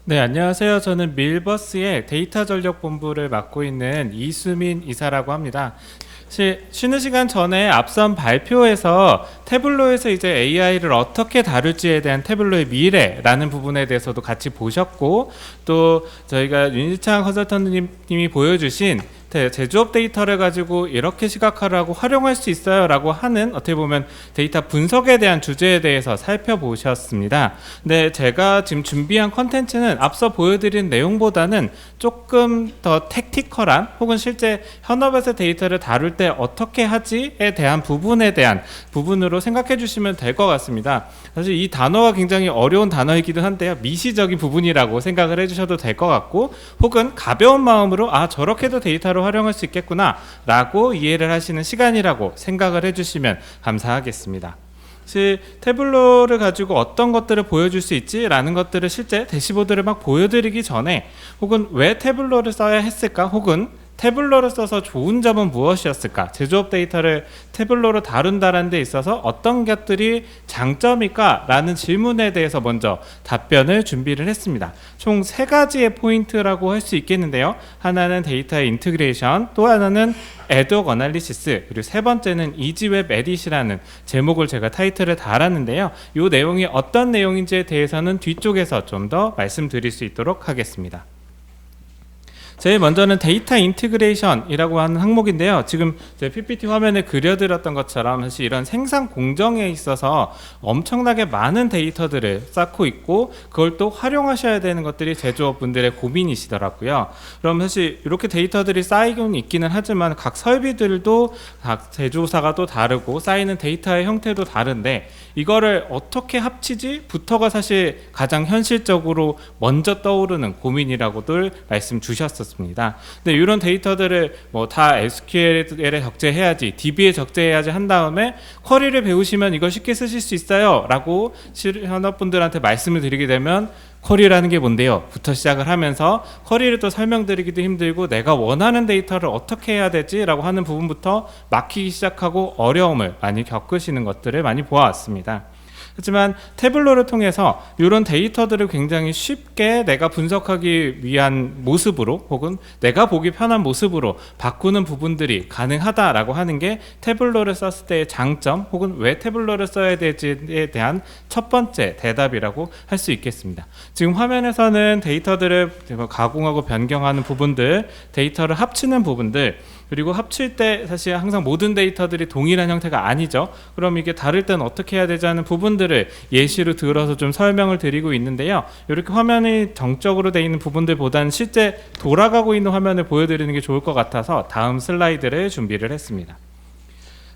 네, 안녕하세요. 저는 밀버스의 데이터 전력 본부를 맡고 있는 이수민 이사라고 합니다. 쉬는 시간 전에 앞선 발표에서 태블로에서 이제 AI를 어떻게 다룰지에 대한 태블로의 미래라는 부분에 대해서도 같이 보셨고, 또 저희가 윤일창 컨설턴트님이 보여주신 제조업 데이터를 가지고 이렇게 시각화하고 활용할 수 있어요 라고 하는, 어떻게 보면 데이터 분석에 대한 주제에 대해서 살펴보셨습니다. 근데 제가 지금 준비한 컨텐츠는 앞서 보여드린 내용보다는 조금 더 택티컬한, 혹은 실제 현업에서 데이터를 다룰 때 어떻게 하지에 대한 부분으로 생각해 주시면 될 것 같습니다. 사실 이 단어가 굉장히 어려운 단어이기도 한데요, 미시적인 부분이라고 생각을 해주셔도 될 것 같고, 혹은 가벼운 마음으로 저렇게도 데이터를 활용할 수 있겠구나 라고 이해를 하시는 시간이라고 생각을 해주시면 감사하겠습니다. 사실 태블로를 가지고 어떤 것들을 보여줄 수 있지 라는 것들을 실제 대시보드를 막 보여드리기 전에, 혹은 왜 태블로를 써야 했을까, 혹은 태블로를 써서 좋은 점은 무엇이었을까, 제조업 데이터를 태블로로 다룬다는 데 있어서 어떤 것들이 장점일까 라는 질문에 대해서 먼저 답변을 준비를 했습니다. 총 3가지의 포인트라고 할 수 있겠는데요, 하나는 데이터의 인테그레이션, 또 하나는 애드옥 어널리시스, 그리고 세 번째는 이지웹 에딧이라는 제목을 제가 타이틀을 달았는데요, 이 내용이 어떤 내용인지에 대해서는 뒤쪽에서 좀 더 말씀드릴 수 있도록 하겠습니다. 제일 먼저는 데이터 인티그레이션이라고 하는 항목인데요, 지금 제 PPT 화면에 그려드렸던 것처럼 사실 이런 생산 공정에 있어서 엄청나게 많은 데이터들을 쌓고 있고, 그걸 또 활용하셔야 되는 것들이 제조업분들의 고민이시더라고요. 그럼 사실 이렇게 데이터들이 쌓이곤 있기는 하지만 각 설비들도 각 제조사가 또 다르고 쌓이는 데이터의 형태도 다른데, 이거를 어떻게 합치지 부터가 사실 가장 현실적으로 먼저 떠오르는 고민이라고들 말씀 주셨었습니다. 근데 이런 데이터들을 다 SQL에 적재해야지, DB에 적재해야지 한 다음에 쿼리를 배우시면 이걸 쉽게 쓰실 수 있어요 라고 현업분들한테 말씀을 드리게 되면, 쿼리라는 게 뭔데요? 부터 시작을 하면서 쿼리를 또 설명드리기도 힘들고, 내가 원하는 데이터를 어떻게 해야 되지? 라고 하는 부분부터 막히기 시작하고 어려움을 많이 겪으시는 것들을 많이 보아왔습니다. 하지만 태블로를 통해서 이런 데이터들을 굉장히 쉽게 내가 분석하기 위한 모습으로, 혹은 내가 보기 편한 모습으로 바꾸는 부분들이 가능하다라고 하는 게 태블로를 썼을 때의 장점, 혹은 왜 태블로를 써야 될지에 대한 첫 번째 대답이라고 할 수 있겠습니다. 지금 화면에서는 데이터들을 가공하고 변경하는 부분들, 데이터를 합치는 부분들, 그리고 합칠 때 사실 항상 모든 데이터들이 동일한 형태가 아니죠. 그럼 이게 다를 때는 어떻게 해야 되지 하는 부분들을 예시로 들어서 좀 설명을 드리고 있는데요, 이렇게 화면이 정적으로 되어 있는 부분들보다는 실제 돌아가고 있는 화면을 보여드리는 게 좋을 것 같아서 다음 슬라이드를 준비를 했습니다.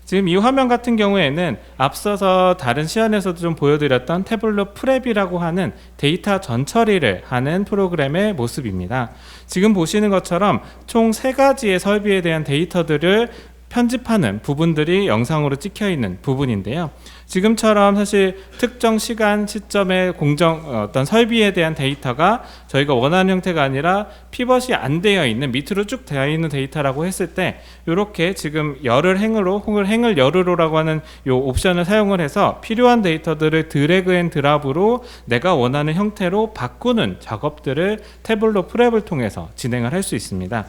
지금 이 화면 같은 경우에는 앞서서 다른 시연에서도 좀 보여드렸던 태블로 프랩이라고 하는 데이터 전처리를 하는 프로그램의 모습입니다. 지금 보시는 것처럼 총 3가지의 설비에 대한 데이터들을 편집하는 부분들이 영상으로 찍혀 있는 부분인데요, 지금처럼 사실 특정 시간 시점의 어떤 설비에 대한 데이터가 저희가 원하는 형태가 아니라 피벗이 안 되어 있는, 밑으로 쭉 되어 있는 데이터라고 했을 때, 이렇게 지금 열을 행으로, 혹은 행을 열으로라고 하는 이 옵션을 사용을 해서 필요한 데이터들을 드래그 앤 드랍으로 내가 원하는 형태로 바꾸는 작업들을 태블로 프랩을 통해서 진행을 할 수 있습니다.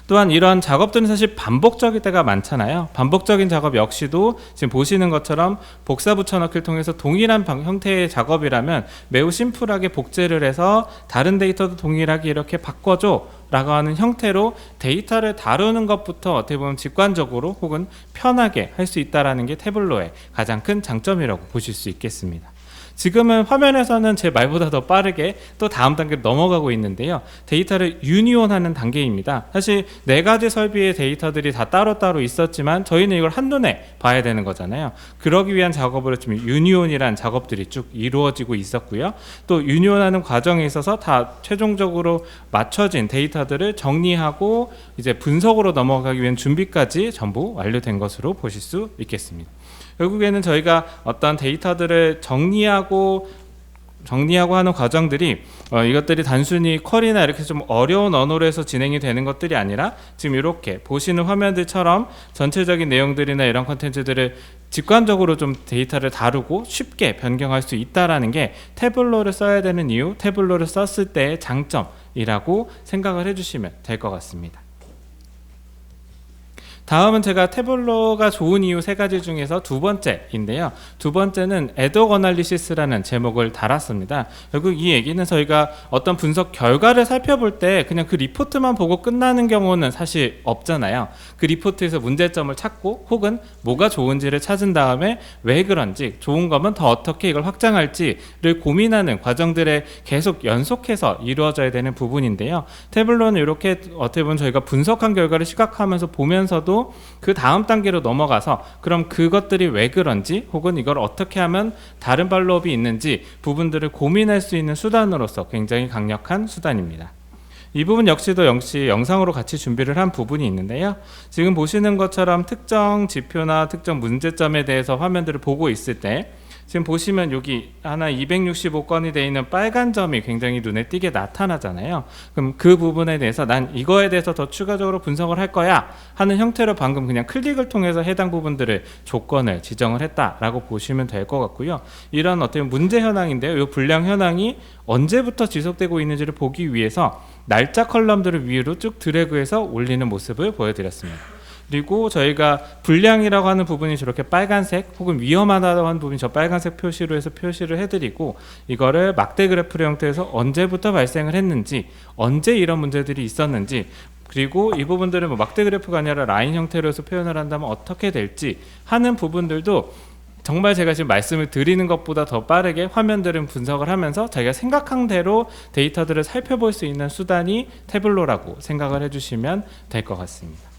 또한 이러한 작업들은 사실 반복적일 때가 많잖아요. 반복적인 작업 역시도 지금 보시는 것처럼 복사 붙여넣기를 통해서 동일한 형태의 작업이라면 매우 심플하게 복제를 해서 다른 데이터도 동일하게 이렇게 바꿔줘 라고 하는 형태로 데이터를 다루는 것부터 어떻게 보면 직관적으로 혹은 편하게 할 수 있다는 게 태블로의 가장 큰 장점이라고 보실 수 있겠습니다. 지금은 화면에서는 제 말보다 더 빠르게 또 다음 단계로 넘어가고 있는데요, 데이터를 유니온하는 단계입니다. 사실 4가지 설비의 데이터들이 다 따로따로 있었지만 저희는 이걸 한눈에 봐야 되는 거잖아요. 그러기 위한 작업으로 좀 유니온이라는 작업들이 쭉 이루어지고 있었고요, 또 유니온하는 과정에 있어서 다 최종적으로 맞춰진 데이터들을 정리하고 이제 분석으로 넘어가기 위한 준비까지 전부 완료된 것으로 보실 수 있겠습니다. 결국에는 저희가 어떤 데이터들을 정리하고 하는 과정들이 이것들이 단순히 쿼리나 이렇게 좀 어려운 언어로 해서 진행이 되는 것들이 아니라, 지금 이렇게 보시는 화면들처럼 전체적인 내용들이나 이런 컨텐츠들을 직관적으로 좀 데이터를 다루고 쉽게 변경할 수 있다라는 게 태블로를 써야 되는 이유, 태블로를 썼을 때의 장점이라고 생각을 해주시면 될 것 같습니다. 다음은 제가 태블로가 좋은 이유 3가지 중에서 두 번째인데요. 두 번째는 애독 어널리시스라는 제목을 달았습니다. 결국 이 얘기는 저희가 어떤 분석 결과를 살펴볼 때 그냥 그 리포트만 보고 끝나는 경우는 사실 없잖아요. 그 리포트에서 문제점을 찾고 혹은 뭐가 좋은지를 찾은 다음에 왜 그런지, 좋은 거면 더 어떻게 이걸 확장할지를 고민하는 과정들에 계속 연속해서 이루어져야 되는 부분인데요. 태블로는 이렇게 어떻게 보면 저희가 분석한 결과를 시각화하면서 보면서도 그 다음 단계로 넘어가서 그럼 그것들이 왜 그런지 혹은 이걸 어떻게 하면 다른 방법이 있는지 부분들을 고민할 수 있는 수단으로서 굉장히 강력한 수단입니다. 이 부분 역시 영상으로 같이 준비를 한 부분이 있는데요. 지금 보시는 것처럼 특정 지표나 특정 문제점에 대해서 화면들을 보고 있을 때 지금 보시면 여기 하나 265건이 되어 있는 빨간 점이 굉장히 눈에 띄게 나타나잖아요. 그럼 그 부분에 대해서 난 이거에 대해서 더 추가적으로 분석을 할 거야 하는 형태로 방금 그냥 클릭을 통해서 해당 부분들을 조건을 지정을 했다라고 보시면 될 것 같고요. 이런 어떤 문제 현황인데요. 이 불량 현황이 언제부터 지속되고 있는지를 보기 위해서 날짜 컬럼들을 위로 쭉 드래그해서 올리는 모습을 보여드렸습니다. 그리고 저희가 불량이라고 하는 부분이 저렇게 빨간색 혹은 위험하다고 하는 부분이 저 빨간색 표시로 해서 표시를 해드리고 이거를 막대 그래프의 형태에서 언제부터 발생을 했는지 언제 이런 문제들이 있었는지 그리고 이 부분들은 뭐 막대 그래프가 아니라 라인 형태로 해서 표현을 한다면 어떻게 될지 하는 부분들도 정말 제가 지금 말씀을 드리는 것보다 더 빠르게 화면들은 분석을 하면서 자기가 생각한 대로 데이터들을 살펴볼 수 있는 수단이 태블로라고 생각을 해주시면 될 것 같습니다.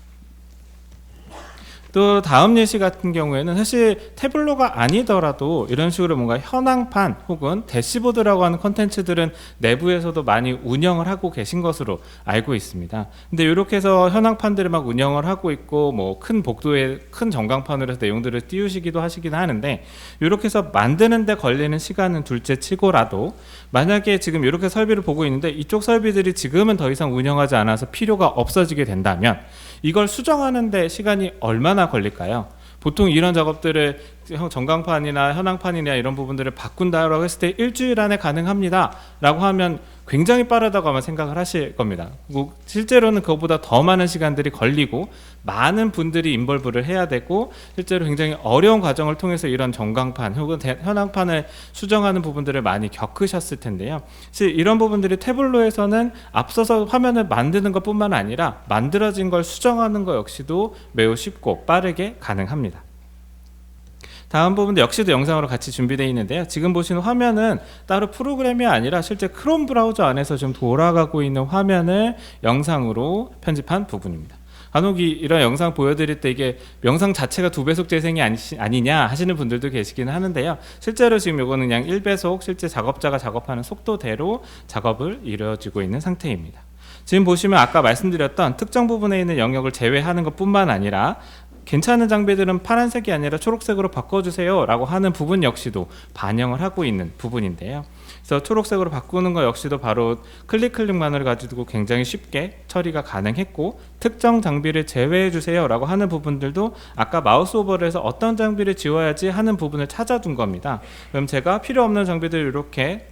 또 다음 예시 같은 경우에는 사실 태블로가 아니더라도 이런 식으로 뭔가 현황판 혹은 대시보드라고 하는 콘텐츠들은 내부에서도 많이 운영을 하고 계신 것으로 알고 있습니다. 근데 이렇게 해서 현황판들을 막 운영을 하고 있고 뭐 큰 복도에 큰 전광판으로 해서 내용들을 띄우시기도 하시긴 하는데 이렇게 해서 만드는 데 걸리는 시간은 둘째 치고라도 만약에 지금 이렇게 설비를 보고 있는데 이쪽 설비들이 지금은 더 이상 운영하지 않아서 필요가 없어지게 된다면 이걸 수정하는 데 시간이 얼마나 걸릴까요? 보통 이런 작업들을 전광판이나 현황판이나 이런 부분들을 바꾼다라고 했을 때 일주일 안에 가능합니다 라고 하면 굉장히 빠르다고 아마 생각을 하실 겁니다. 실제로는 그것보다 더 많은 시간들이 걸리고 많은 분들이 인볼브를 해야 되고 실제로 굉장히 어려운 과정을 통해서 이런 전광판 혹은 현황판을 수정하는 부분들을 많이 겪으셨을 텐데요. 사실 이런 부분들이 태블로에서는 앞서서 화면을 만드는 것뿐만 아니라 만들어진 걸 수정하는 것 역시도 매우 쉽고 빠르게 가능합니다. 다음 부분도 역시도 영상으로 같이 준비되어 있는데요. 지금 보시는 화면은 따로 프로그램이 아니라 실제 크롬 브라우저 안에서 지금 돌아가고 있는 화면을 영상으로 편집한 부분입니다. 간혹 이런 영상 보여드릴 때 이게 영상 자체가 2배속 재생이 아니냐 하시는 분들도 계시긴 하는데요. 실제로 지금 이거는 그냥 1배속 실제 작업자가 작업하는 속도대로 작업을 이루어지고 있는 상태입니다. 지금 보시면 아까 말씀드렸던 특정 부분에 있는 영역을 제외하는 것뿐만 아니라 괜찮은 장비들은 파란색이 아니라 초록색으로 바꿔주세요 라고 하는 부분 역시도 반영을 하고 있는 부분인데요. 그래서 초록색으로 바꾸는 것 역시도 바로 클릭만을 가지고 굉장히 쉽게 처리가 가능했고 특정 장비를 제외해 주세요 라고 하는 부분들도 아까 마우스 오버를 해서 어떤 장비를 지워야지 하는 부분을 찾아둔 겁니다. 그럼 제가 필요 없는 장비들을 이렇게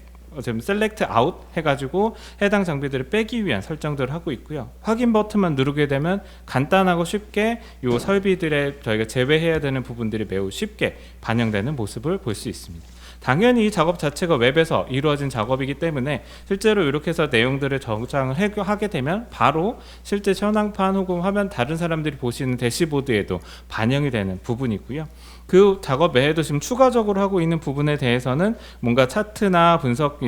지금 셀렉트 아웃 해가지고 해당 장비들을 빼기 위한 설정들을 하고 있고요. 확인 버튼만 누르게 되면 간단하고 쉽게 이 설비들의 저희가 제외해야 되는 부분들이 매우 쉽게 반영되는 모습을 볼 수 있습니다. 당연히 이 작업 자체가 웹에서 이루어진 작업이기 때문에 실제로 이렇게 해서 내용들을 저장을 하게 되면 바로 실제 현황판 혹은 화면 다른 사람들이 보시는 대시보드에도 반영이 되는 부분이고요. 그 작업 외에도 지금 추가적으로 하고 있는 부분에 대해서는 뭔가 차트나 분석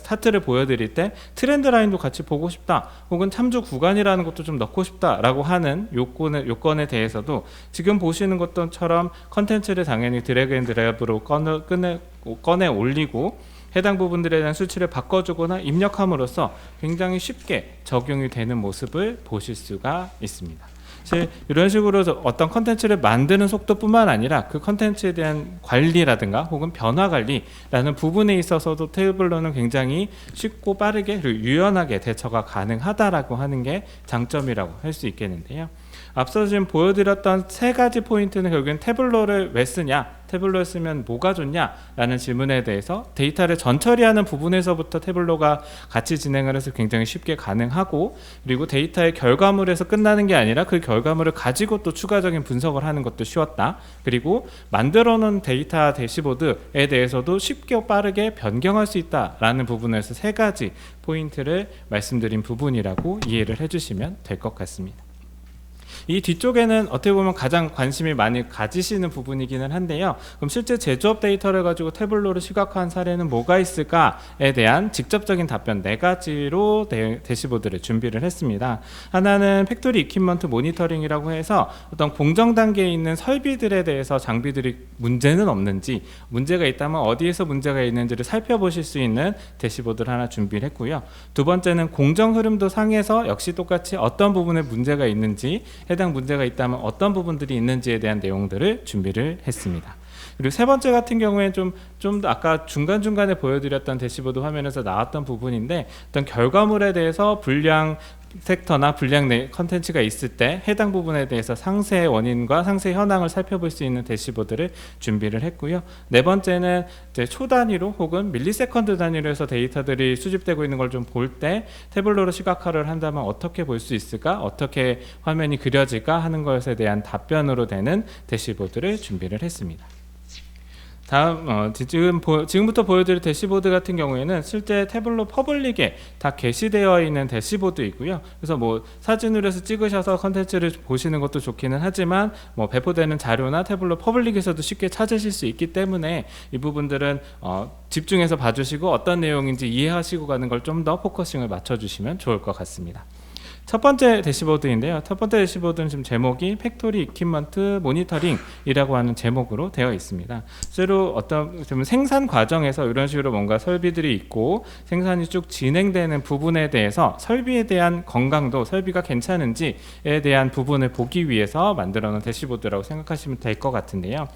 차트를 보여드릴 때 트렌드 라인도 같이 보고 싶다 혹은 참조 구간이라는 것도 좀 넣고 싶다 라고 하는 요건에 대해서도 지금 보시는 것처럼 컨텐츠를 당연히 드래그 앤 드랍으로 꺼내 올리고 해당 부분들에 대한 수치를 바꿔주거나 입력함으로써 굉장히 쉽게 적용이 되는 모습을 보실 수가 있습니다. 사실 이런 식으로 어떤 컨텐츠를 만드는 속도뿐만 아니라 그 컨텐츠에 대한 관리라든가 혹은 변화 관리라는 부분에 있어서도 태블로는 굉장히 쉽고 빠르게 그리고 유연하게 대처가 가능하다라고 하는 게 장점이라고 할 수 있겠는데요. 앞서 지금 보여드렸던 세 가지 포인트는 결국엔 태블로를 왜 쓰냐, 태블로를 쓰면 뭐가 좋냐 라는 질문에 대해서 데이터를 전처리하는 부분에서부터 태블로가 같이 진행을 해서 굉장히 쉽게 가능하고, 그리고 데이터의 결과물에서 끝나는 게 아니라 그 결과물을 가지고 또 추가적인 분석을 하는 것도 쉬웠다. 그리고 만들어 놓은 데이터 대시보드에 대해서도 쉽게 빠르게 변경할 수 있다라는 부분에서 세 가지 포인트를 말씀드린 부분이라고 이해를 해주시면 될 것 같습니다. 이 뒤쪽에는 어떻게 보면 가장 관심이 많이 가지시는 부분이기는 한데요. 그럼 실제 제조업 데이터를 가지고 태블로를 시각화한 사례는 뭐가 있을까에 대한 직접적인 답변 4가지로 대시보드를 준비를 했습니다. 하나는 팩토리 이퀴먼트 모니터링이라고 해서 어떤 공정 단계에 있는 설비들에 대해서 장비들이 문제는 없는지, 문제가 있다면 어디에서 문제가 있는지를 살펴보실 수 있는 대시보드를 하나 준비를 했고요. 두 번째는 공정 흐름도 상에서 역시 똑같이 어떤 부분에 문제가 있는지, 해당 문제가 있다면 어떤 부분들이 있는지에 대한 내용들을 준비를 했습니다. 그리고 세 번째 같은 경우에는 좀 더 아까 중간중간에 보여드렸던 대시보드 화면에서 나왔던 부분인데, 어떤 결과물에 대해서 불량 섹터나 불량 컨텐츠가 있을 때 해당 부분에 대해서 상세 원인과 상세 현황을 살펴볼 수 있는 대시보드를 준비를 했고요. 네 번째는 이제 초 단위로 혹은 밀리세컨드 단위로 해서 데이터들이 수집되고 있는 걸 좀 볼 때 태블로로 시각화를 한다면 어떻게 볼 수 있을까, 어떻게 화면이 그려질까 하는 것에 대한 답변으로 되는 대시보드를 준비를 했습니다. 다음 지금부터 보여드릴 대시보드 같은 경우에는 실제 태블로 퍼블릭에 다 게시되어 있는 대시보드이고요. 그래서 뭐 사진으로 해서 찍으셔서 컨텐츠를 보시는 것도 좋기는 하지만 뭐 배포되는 자료나 태블로 퍼블릭에서도 쉽게 찾으실 수 있기 때문에 이 부분들은 집중해서 봐주시고 어떤 내용인지 이해하시고 가는 걸 좀 더 포커싱을 맞춰주시면 좋을 것 같습니다. 첫 번째 대시보드인데요. 첫 번째 대시보드는 지금 제목이 팩토리 이퀴먼트 모니터링이라고 하는 제목으로 되어 있습니다. 실제로 어떤 생산 과정에서 이런 식으로 뭔가 설비들이 있고 생산이 쭉 진행되는 부분에 대해서 설비에 대한 건강도, 설비가 괜찮은지에 대한 부분을 보기 위해서 만들어 놓은 대시보드라고 생각하시면 될 것 같은데요.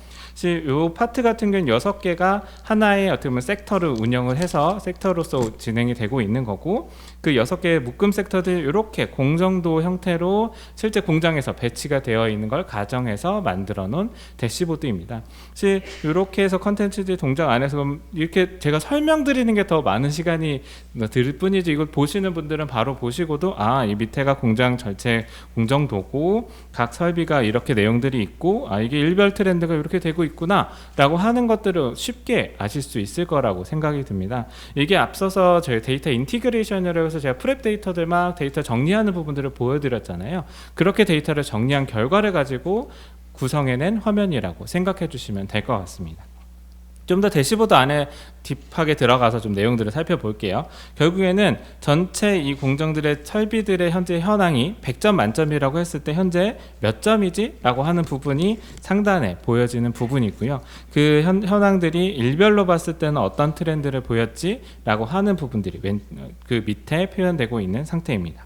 이 파트 같은 경우는 6개가 하나의 어떻게 보면 섹터를 운영을 해서 섹터로서 진행이 되고 있는 거고, 그 6개의 묶음 섹터들 이렇게 공정도 형태로 실제 공장에서 배치가 되어 있는 걸 가정해서 만들어 놓은 대시보드입니다. 사실 이렇게 해서 컨텐츠들이 동작 안에서 이렇게 제가 설명드리는 게 더 많은 시간이 들 뿐이지, 이걸 보시는 분들은 바로 보시고도 이 밑에가 공장 전체 공정도고 각 설비가 이렇게 내용들이 있고 이게 일별 트렌드가 이렇게 되고 있구나 라고 하는 것들을 쉽게 아실 수 있을 거라고 생각이 듭니다. 이게 앞서서 저희 데이터 인티그레이션이라고 해서 제가 프랩 데이터들 막 데이터 정리하는 부분들을 보여드렸잖아요. 그렇게 데이터를 정리한 결과를 가지고 구성해낸 화면이라고 생각해 주시면 될 것 같습니다. 좀 더 대시보드 안에 딥하게 들어가서 좀 내용들을 살펴볼게요. 결국에는 전체 이 공정들의 설비들의 현재 현황이 100점 만점이라고 했을 때 현재 몇 점이지? 라고 하는 부분이 상단에 보여지는 부분이고요. 그 현황들이 일별로 봤을 때는 어떤 트렌드를 보였지? 라고 하는 부분들이 그 밑에 표현되고 있는 상태입니다.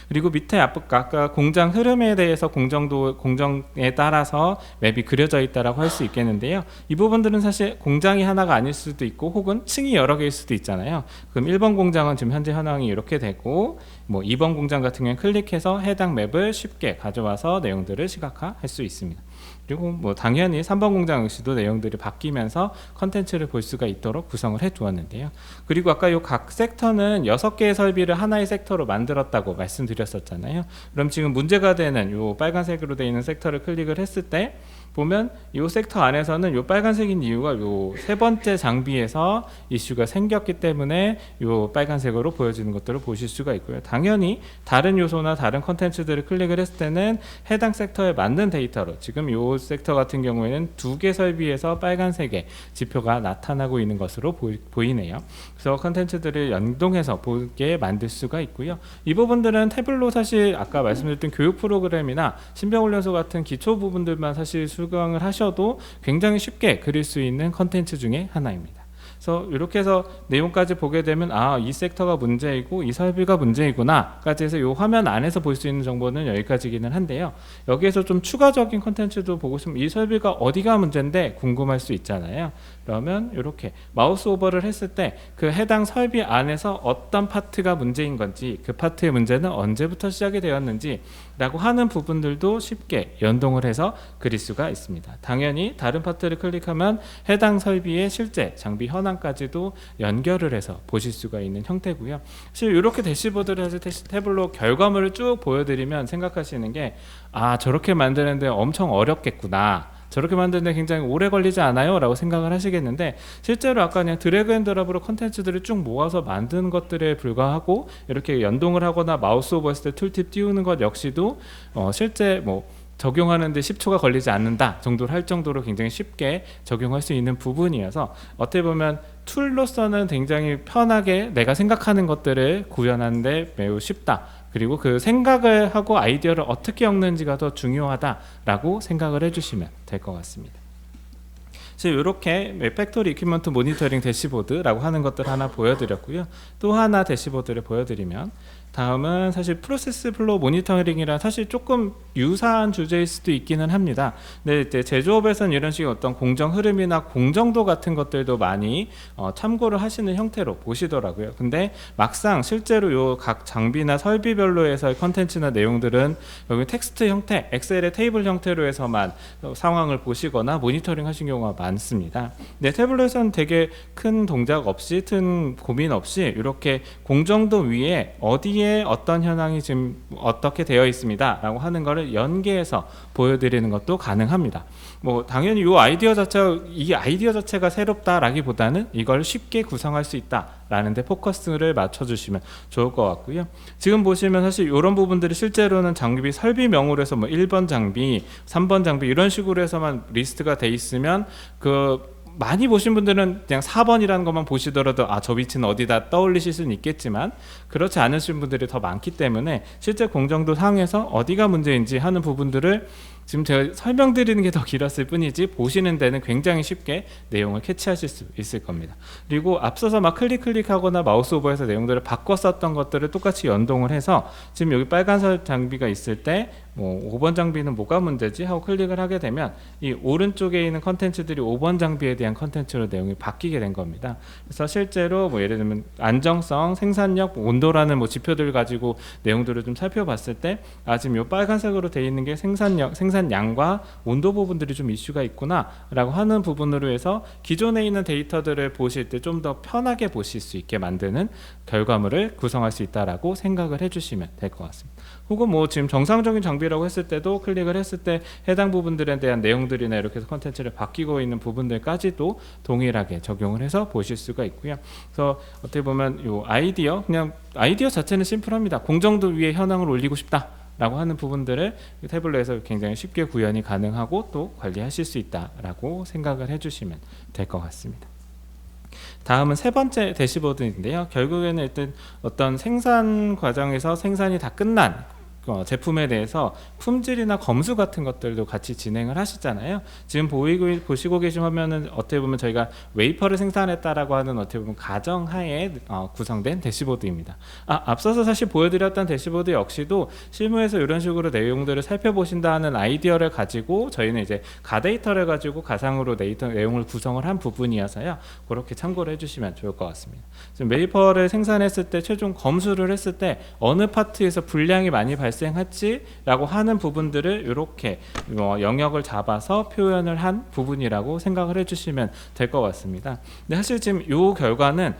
그리고 밑에 아까 공장 흐름에 대해서 공정에 따라서 맵이 그려져 있다라고 할 수 있겠는데요. 이 부분들은 사실 공장이 하나가 아닐 수도 있고 혹은 층이 여러 개일 수도 있잖아요. 그럼 1번 공장은 지금 현재 현황이 이렇게 되고, 뭐 2번 공장 같은 경우는 클릭해서 해당 맵을 쉽게 가져와서 내용들을 시각화할 수 있습니다. 그리고 뭐 당연히 3번 공장 역시도 내용들이 바뀌면서 컨텐츠를 볼 수가 있도록 구성을 해 두었는데요. 그리고 아까 이 각 섹터는 6개의 설비를 하나의 섹터로 만들었다고 말씀드렸었잖아요. 그럼 지금 문제가 되는 이 빨간색으로 되어 있는 섹터를 클릭을 했을 때 보면 이 섹터 안에서는 이 빨간색인 이유가 이 세 번째 장비에서 이슈가 생겼기 때문에 이 빨간색으로 보여지는 것들을 보실 수가 있고요. 당연히 다른 요소나 다른 컨텐츠들을 클릭을 했을 때는 해당 섹터에 맞는 데이터로, 지금 이 섹터 같은 경우에는 2개 설비에서 빨간색의 지표가 나타나고 있는 것으로 보이네요. 그래서 컨텐츠들을 연동해서 보게 만들 수가 있고요. 이 부분들은 태블로 사실 아까 말씀드렸던 교육 프로그램이나 신병훈련소 같은 기초 부분들만 사실 수강을 하셔도 굉장히 쉽게 그릴 수 있는 컨텐츠 중에 하나입니다. 그래서 이렇게 해서 내용까지 보게 되면 이 섹터가 문제이고 이 설비가 문제이구나까지 해서 이 화면 안에서 볼 수 있는 정보는 여기까지기는 한데요. 여기에서 좀 추가적인 컨텐츠도 보고 싶으면 이 설비가 어디가 문제인데 궁금할 수 있잖아요. 그러면 이렇게 마우스 오버를 했을 때 그 해당 설비 안에서 어떤 파트가 문제인 건지, 그 파트의 문제는 언제부터 시작이 되었는지 라고 하는 부분들도 쉽게 연동을 해서 그릴 수가 있습니다. 당연히 다른 파트를 클릭하면 해당 설비의 실제 장비 현황까지도 연결을 해서 보실 수가 있는 형태고요. 사실 이렇게 대시보드를 해서 태블로 결과물을 쭉 보여드리면 생각하시는 게 저렇게 만드는데 엄청 어렵겠구나, 저렇게 만드는데 굉장히 오래 걸리지 않아요? 라고 생각을 하시겠는데, 실제로 아까 그냥 드래그 앤 드랍으로 컨텐츠들을 쭉 모아서 만든 것들에 불과하고 이렇게 연동을 하거나 마우스 오버 했을 때 툴팁 띄우는 것 역시도 실제 적용하는데 10초가 걸리지 않는다 정도로 할 정도로 굉장히 쉽게 적용할 수 있는 부분이어서 어떻게 보면 툴로서는 굉장히 편하게 내가 생각하는 것들을 구현하는데 매우 쉽다. 그리고 그 생각을 하고 아이디어를 어떻게 엮는지가 더 중요하다라고 생각을 해주시면 될 것 같습니다. 이렇게 팩토리 이퀴먼트 모니터링 대시보드라고 하는 것들 하나 보여드렸고요. 또 하나 대시보드를 보여드리면, 다음은 사실 프로세스 플로우 모니터링이랑 사실 조금 유사한 주제일 수도 있기는 합니다. 근데 이제 제조업에서는 이런 식의 어떤 공정 흐름이나 공정도 같은 것들도 많이 참고를 하시는 형태로 보시더라고요. 근데 막상 실제로 요 각 장비나 설비별로에서의 컨텐츠나 내용들은 여기 텍스트 형태, 엑셀의 테이블 형태로 해서만 상황을 보시거나 모니터링 하신 경우가 많습니다. 근데 태블릿에서는 되게 큰 동작 없이, 큰 고민 없이 이렇게 공정도 위에 어디에 어떤 현황이 지금 어떻게 되어 있습니다 라고 하는 거를 연계해서 보여드리는 것도 가능합니다. 당연히 이 아이디어 자체가 새롭다라기보다는 이걸 쉽게 구성할 수 있다 라는 데 포커스를 맞춰주시면 좋을 것 같고요. 지금 보시면 사실 이런 부분들이 실제로는 장비 설비명으로 해서 1번 장비, 3번 장비 이런 식으로 해서만 리스트가 돼 있으면 많이 보신 분들은 그냥 4번이라는 것만 보시더라도 저 위치는 어디다 떠올리실 수는 있겠지만, 그렇지 않으신 분들이 더 많기 때문에 실제 공정도 상에서 어디가 문제인지 하는 부분들을 지금 제가 설명드리는 게 더 길었을 뿐이지 보시는 데는 굉장히 쉽게 내용을 캐치하실 수 있을 겁니다. 그리고 앞서서 막 클릭하거나 마우스 오버해서 내용들을 바꿔 썼던 것들을 똑같이 연동을 해서 지금 여기 빨간색 장비가 있을 때 5번 장비는 뭐가 문제지 하고 클릭을 하게 되면 이 오른쪽에 있는 컨텐츠들이 5번 장비에 대한 컨텐츠로 내용이 바뀌게 된 겁니다. 그래서 실제로 예를 들면 안정성, 생산력, 온도라는 지표들을 가지고 내용들을 좀 살펴봤을 때 지금 이 빨간색으로 되어 있는 게 생산량과 온도 부분들이 좀 이슈가 있구나 라고 하는 부분으로 해서 기존에 있는 데이터들을 보실 때 좀 더 편하게 보실 수 있게 만드는 결과물을 구성할 수 있다라고 생각을 해주시면 될 것 같습니다. 혹은 지금 정상적인 장비라고 했을 때도 클릭을 했을 때 해당 부분들에 대한 내용들이나 이렇게 해서 컨텐츠를 바뀌고 있는 부분들까지도 동일하게 적용을 해서 보실 수가 있고요. 그래서 어떻게 보면 이 아이디어 자체는 심플합니다. 공정도 위에 현황을 올리고 싶다 라고 하는 부분들을 태블릿에서 굉장히 쉽게 구현이 가능하고 또 관리하실 수 있다라고 생각을 해주시면 될 것 같습니다. 다음은 세 번째 대시보드인데요. 결국에는 일단 어떤 생산 과정에서 생산이 다 끝난 제품에 대해서 품질이나 검수 같은 것들도 같이 진행을 하시잖아요. 지금 보시고 계신 화면은 어떻게 보면 저희가 웨이퍼를 생산했다라고 하는 어떻게 보면 가정하에 구성된 대시보드입니다. 앞서서 사실 보여드렸던 대시보드 역시도 실무에서 이런 식으로 내용들을 살펴보신다 하는 아이디어를 가지고 저희는 이제 가데이터를 가지고 가상으로 내용을 구성을 한 부분이어서요. 그렇게 참고를 해주시면 좋을 것 같습니다. 지금 웨이퍼를 생산했을 때 최종 검수를 했을 때 어느 파트에서 불량이 많이 발생했지라고 하는 부분들을 이렇게 영역을 잡아서 표현을 한 부분이라고 생각을 해주시면 될 것 같습니다. 근데 사실 지금 이 결과는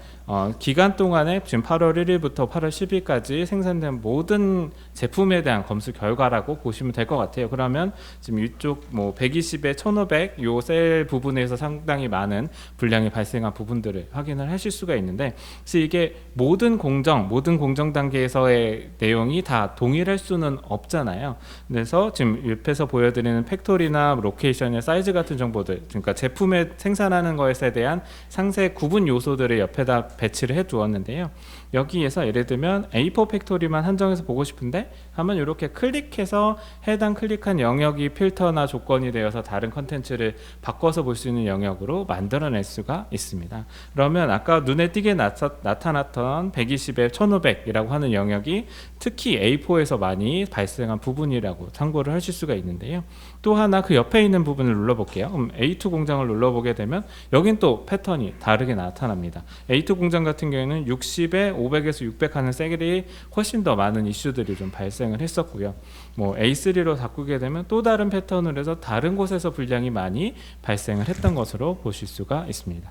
기간 동안에 지금 8월 1일부터 8월 10일까지 생산된 모든 제품에 대한 검수 결과라고 보시면 될 것 같아요. 그러면 지금 이쪽 120에 1500 요 셀 부분에서 상당히 많은 불량이 발생한 부분들을 확인을 하실 수가 있는데, 사실 이게 모든 공정 단계에서의 내용이 다 동일할 수는 없잖아요. 그래서 지금 옆에서 보여드리는 팩토리나 로케이션의 사이즈 같은 정보들, 그러니까 제품에 생산하는 것에 대한 상세 구분 요소들을 옆에다 배치를 해 두었는데요. 여기에서 예를 들면 A4 팩토리만 한정해서 보고 싶은데 하면 이렇게 클릭해서 해당 클릭한 영역이 필터나 조건이 되어서 다른 컨텐츠를 바꿔서 볼 수 있는 영역으로 만들어낼 수가 있습니다. 그러면 아까 눈에 띄게 나타났던 120에 1500이라고 하는 영역이 특히 A4에서 많이 발생한 부분이라고 참고를 하실 수가 있는데요. 또 하나 그 옆에 있는 부분을 눌러볼게요. 그럼 A2 공장을 눌러보게 되면 여긴 또 패턴이 다르게 나타납니다. A2 공장 같은 경우에는 60에 500에서 600 하는 셀이 훨씬 더 많은 이슈들이 좀 발생을 했었고요. 뭐 A3로 바꾸게 되면 또 다른 패턴으로 해서 다른 곳에서 불량이 많이 발생을 했던 것으로 보실 수가 있습니다.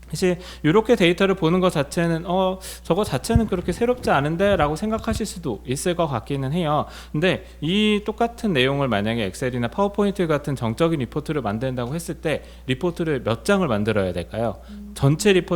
사실 이렇게 데이터를 보는 것 자체는 저거 자체는 그렇게 새롭지 않은데 라고 생각하실 수도 있을 것 같기는 해요. 근데 이 똑같은 내용을 만약에 엑셀이나 파워포인트 같은 정적인 리포트를 만든다고 했을 때 리포트를 몇 장을 만들어야 될까요? 전체를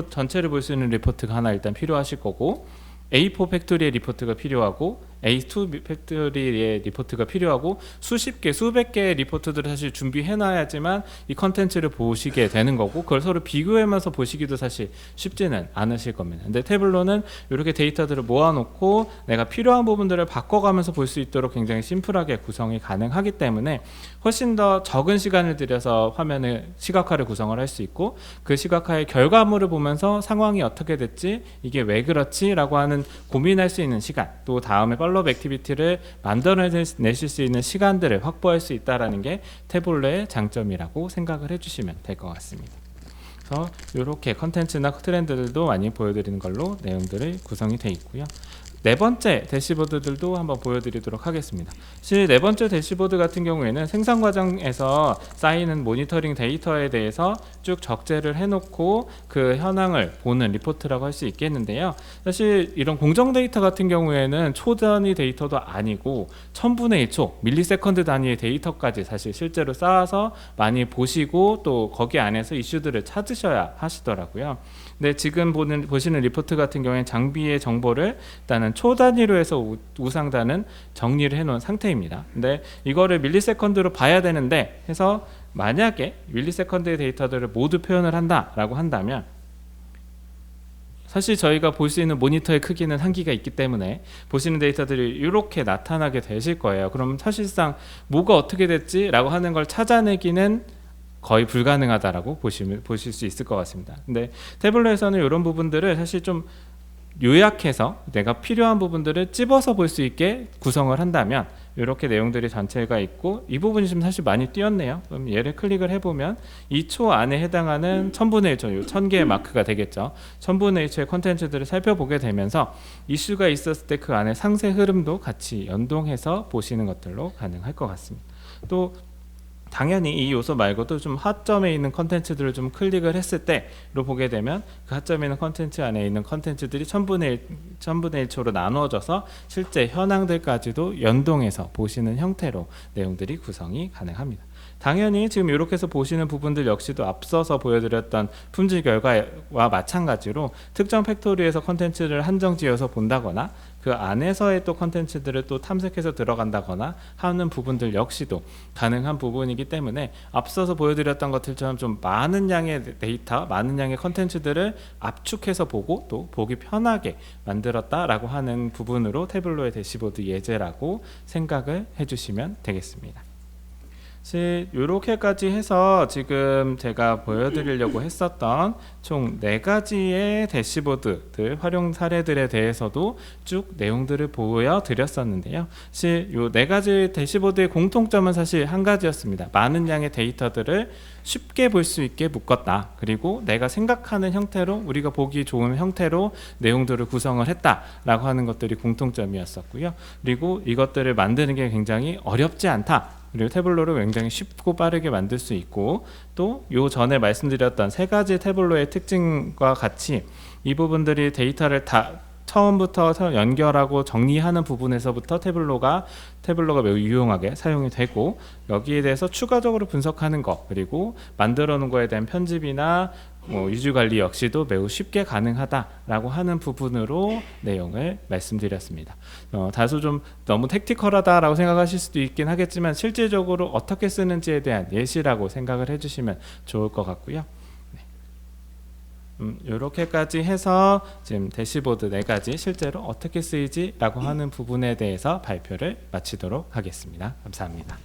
볼 수 있는 리포트가 하나 일단 필요하실 거고, A4 팩토리의 리포트가 필요하고, A2 팩토리의 리포트가 필요하고, 수십 개, 수백 개의 리포트들을 사실 준비해 놔야지만 이 컨텐츠를 보시게 되는 거고, 그걸 서로 비교하면서 보시기도 사실 쉽지는 않으실 겁니다. 근데 태블로는 이렇게 데이터들을 모아놓고 내가 필요한 부분들을 바꿔가면서 볼 수 있도록 굉장히 심플하게 구성이 가능하기 때문에 훨씬 더 적은 시간을 들여서 화면을 시각화를 구성을 할 수 있고, 그 시각화의 결과물을 보면서 상황이 어떻게 됐지, 이게 왜 그렇지 라고 하는 고민할 수 있는 시간, 또 다음에 팔로업 액티비티를 만들어내실 수 있는 시간들을 확보할 수 있다는 게 태블로의 장점이라고 생각을 해주시면 될 것 같습니다. 그래서 이렇게 컨텐츠나 트렌드들도 많이 보여드리는 걸로 내용들이 구성이 되어 있고요. 네 번째 대시보드들도 한번 보여드리도록 하겠습니다. 사실 네 번째 대시보드 같은 경우에는 생산 과정에서 쌓이는 모니터링 데이터에 대해서 쭉 적재를 해놓고 그 현황을 보는 리포트라고 할 수 있겠는데요. 사실 이런 공정 데이터 같은 경우에는 초 단위 데이터도 아니고 1000분의 1초, 밀리세컨드 단위의 데이터까지 사실 실제로 쌓아서 많이 보시고 또 거기 안에서 이슈들을 찾으셔야 하시더라고요. 근데 지금 보시는 리포트 같은 경우에는 장비의 정보를 일단은 초 단위로 해서 우상단은 정리를 해놓은 상태입니다. 근데 이거를 밀리세컨드로 봐야 되는데 해서 만약에 밀리세컨드의 데이터들을 모두 표현을 한다라고 한다면 사실 저희가 볼 수 있는 모니터의 크기는 한계가 있기 때문에 보시는 데이터들이 이렇게 나타나게 되실 거예요. 그럼 사실상 뭐가 어떻게 됐지? 라고 하는 걸 찾아내기는 거의 불가능하다라고 보실 수 있을 것 같습니다. 근데 태블로에서는 이런 부분들을 사실 좀 요약해서 내가 필요한 부분들을 찝어서 볼 수 있게 구성을 한다면 이렇게 내용들이 전체가 있고, 이 부분이 좀 사실 많이 띄었네요. 그럼 얘를 클릭을 해보면 2초 안에 해당하는 1000분의 1초, 1000개의 마크가 되겠죠. 1000분의 1초의 컨텐츠들을 살펴보게 되면서 이슈가 있었을 때 그 안에 상세 흐름도 같이 연동해서 보시는 것들로 가능할 것 같습니다. 또 당연히 이 요소 말고도 좀 하점에 있는 컨텐츠들을 좀 클릭을 했을 때로 보게 되면 그 하점에 있는 컨텐츠 안에 있는 컨텐츠들이 1000분의 1초로 나누어져서 실제 현황들까지도 연동해서 보시는 형태로 내용들이 구성이 가능합니다. 당연히 지금 이렇게 해서 보시는 부분들 역시도 앞서서 보여드렸던 품질 결과와 마찬가지로 특정 팩토리에서 컨텐츠를 한정지어서 본다거나 그 안에서의 또 컨텐츠들을 또 탐색해서 들어간다거나 하는 부분들 역시도 가능한 부분이기 때문에 앞서서 보여드렸던 것들처럼 좀 많은 양의 데이터, 많은 양의 컨텐츠들을 압축해서 보고 또 보기 편하게 만들었다라고 하는 부분으로 태블로의 대시보드 예제라고 생각을 해주시면 되겠습니다. 이렇게까지 해서 지금 제가 보여드리려고 했었던 총 4가지의 대시보드들 활용 사례들에 대해서도 쭉 내용들을 보여드렸었는데요. 사실 이 4가지 대시보드의 공통점은 사실 한 가지였습니다. 많은 양의 데이터들을 쉽게 볼 수 있게 묶었다. 그리고 내가 생각하는 형태로, 우리가 보기 좋은 형태로 내용들을 구성을 했다라고 하는 것들이 공통점이었었고요. 그리고 이것들을 만드는 게 굉장히 어렵지 않다. 그리고 태블로를 굉장히 쉽고 빠르게 만들 수 있고, 또 요 전에 말씀드렸던 3가지 태블로의 특징과 같이 이 부분들이 데이터를 다 처음부터 연결하고 정리하는 부분에서부터 태블로가 매우 유용하게 사용이 되고, 여기에 대해서 추가적으로 분석하는 것, 그리고 만들어 놓은 거에 대한 편집이나 유지 관리 역시도 매우 쉽게 가능하다라고 하는 부분으로 내용을 말씀드렸습니다. 다소 좀 너무 택티컬하다라고 생각하실 수도 있긴 하겠지만 실질적으로 어떻게 쓰는지에 대한 예시라고 생각을 해주시면 좋을 것 같고요. 이렇게까지 해서 지금 대시보드 4가지 실제로 어떻게 쓰이지라고 하는 부분에 대해서 발표를 마치도록 하겠습니다. 감사합니다.